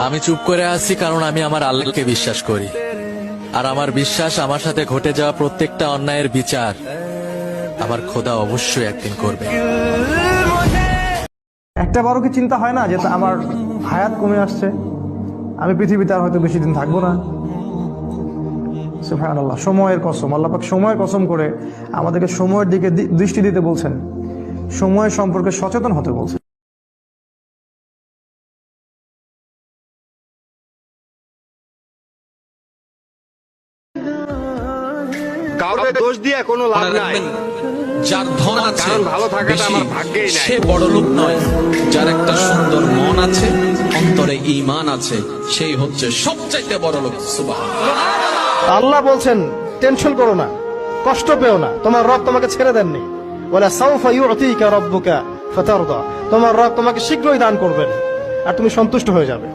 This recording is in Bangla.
আমি চুপ করে আছি কারণ আমি আমার আল্লাহকে বিশ্বাস করি, আর আমার বিশ্বাস আমার সাথে ঘটে যাওয়া প্রত্যেকটা অন্যায়ের বিচার আমার খোদা অবশ্যই একদিন করবে। একটা বারও কি চিন্তা হয় না যে আমার হায়াত কমে আসছে, আমি পৃথিবীতে আর হয়তো বেশি দিন থাকবো না? সুবহানাল্লাহ, সময়ের কসম, আল্লাহ পাক সময়ের কসম করে আমাদেরকে সময়ের দিকে দৃষ্টি দিতে বলছেন, সময় সম্পর্কে সচেতন হতে বলছেন। কাউকে দোষ দিয়ে কোনো লাভ নাই। যার ধন আছে ভালো থাকাটা আমার ভাগ্যেই নাই। সে বড় লোক নয়, যার একটা সুন্দর মন আছে, অন্তরে ঈমান আছে, সেই হচ্ছে সবচাইতে বড় লোক। সুবহানাল্লাহ। আল্লাহ বলছেন টেনশন করো না, কষ্ট পেও না, তোমার রব তোমাকে ছেড়ে দেননি। ওয়ালা সাউফা ইউতিকা রাব্বুকা ফাতারদা, তোমার রব তোমাকে শীঘ্রই দান করবেন আর তুমি সন্তুষ্ট হয়ে যাবে।